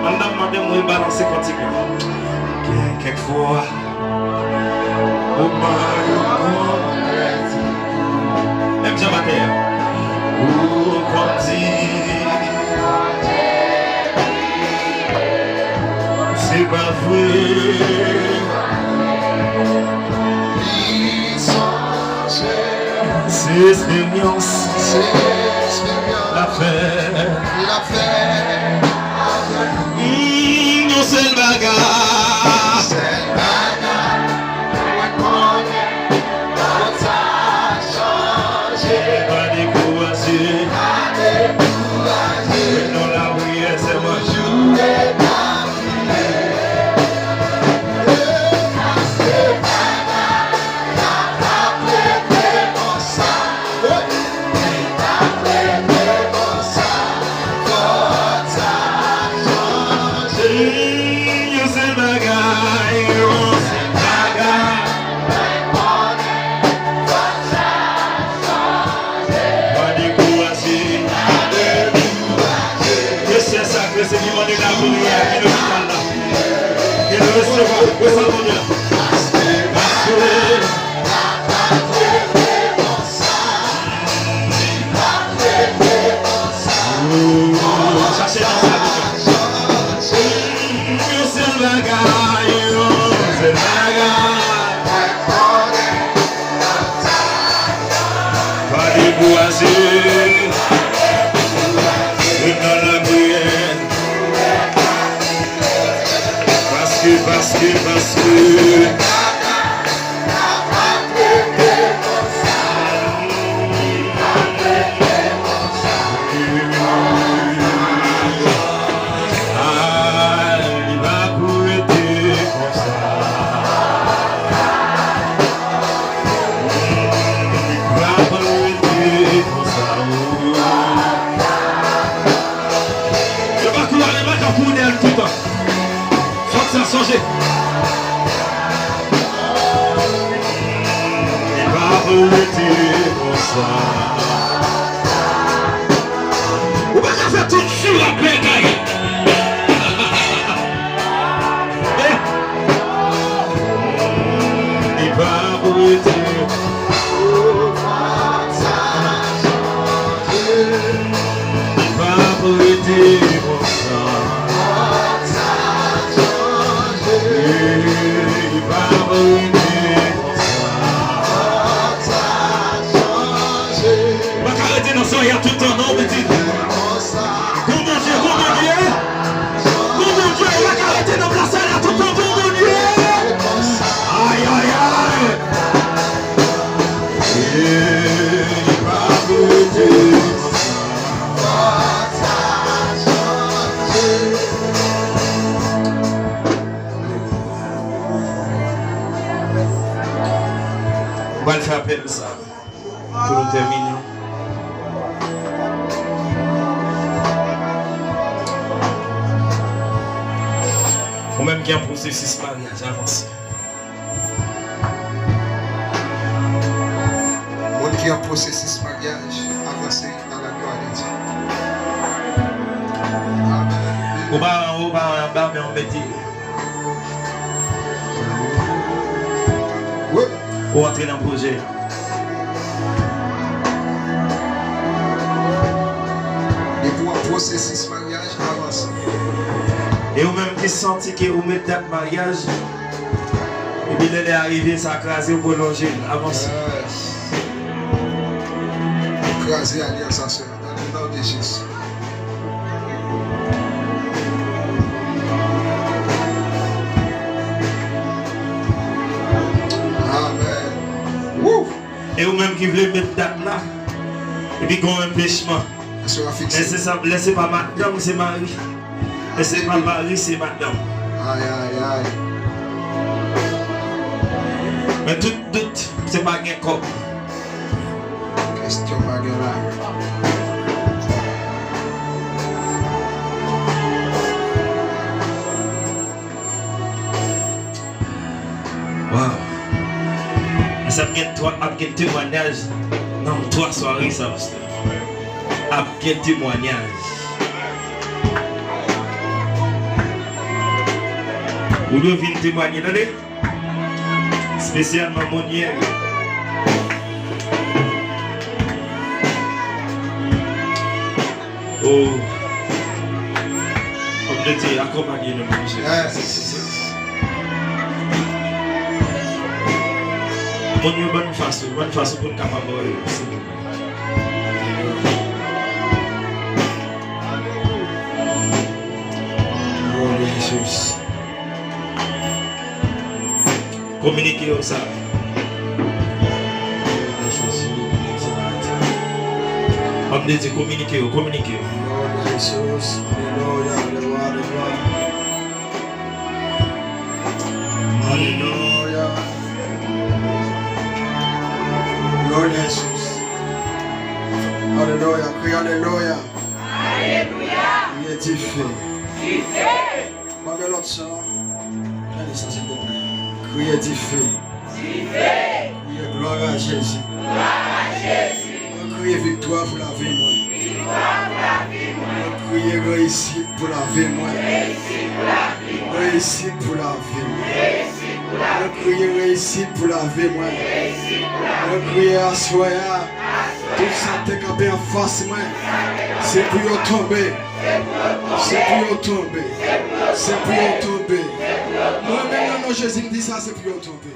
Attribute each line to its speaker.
Speaker 1: On a demandé de me balancer continue. Quelquefois, au mal, même Jean Mater, ou comme dit, c'est pas vrai. C'est expérience, la fait. Nous c'est le bagarre. Pas décourager. Dans la prière, c'est moi. C'est qui m'a dit la prière, qui le vit là. Et le recevoir, ressentons-le. Cherchez dans sa vie. C'est le bagaille, c'est le bagaille. Pas décourager. Dans la prière. Parce que il va pour être comme ça. Il va pour être comme ça. Je vais courir les matchs en courant tout le temps. Faut que ça change. Il va arrêter comme ça. On va faire tout sur la bécaye. Il va arrêter. Il va arrêter comme ça. Il y a tout le temps, non, petit. Bon Dieu, il va arrêter dans la salle, il y a tout le temps, bon Dieu. Aïe, aïe, aïe. Il va arrêter. On va le faire appel ça. Pour nous terminer. Ou même qui a un processus mariage avancé.
Speaker 2: Monde qui a un processus mariage avancé dans la gloire de Dieu. Amen.
Speaker 1: On va mais on met
Speaker 2: Oui.
Speaker 1: pour entrer dans le projet.
Speaker 2: Et pour un processus mariage avancé.
Speaker 1: Et vous même qui senti que vous mettez date mariage, et puis elle est arrivée, ça a crasé, vous prolongez, avancez.
Speaker 2: Écraser alliance en sœur, dans le nom de Jésus. Amen. Woo.
Speaker 1: Et vous même qui voulez mettre date là, et puis qu'on a un empêchement. Laissez pas madame, c'est mari. Laissez pas mari, c'est madame.
Speaker 2: Aïe, aïe, aïe.
Speaker 1: Mais tout doute, c'est pas un corps.
Speaker 2: Question bagarre.
Speaker 1: Wow. Ça me gagne toi, un témoignage. Non, 3 soirées, ça va. Un témoignage. Ou de venir témoigner, attendez. Spécialement mon hier. Oh. Comme de dire, accompagnez-nous, monsieur. Mon Dieu, bonne façon pour nous capable aussi.
Speaker 2: Jesus.
Speaker 1: Communiquez comme ça. On me dit communiquez.
Speaker 2: Lord Jesus, Alléluia. Lord Jesus. Alléluia. Crie Alléluia. Il est diffé. Pas de l'autre sang. Allez, ça s'il te plaît. Criez diffé. Criez gloire à Jésus. Criez victoire pour la vie, moi. Criez réussite pour la vie, moi. Réussite pour la vie, moi. Criez réussite pour la vie, moi. Criez assoya. Tout ça t'es capé en face, moi. C'est pour y tomber. C'est pour y tomber. C'est pour y tomber. Moi-même, non, Jésus me dit ça, c'est pour y tomber.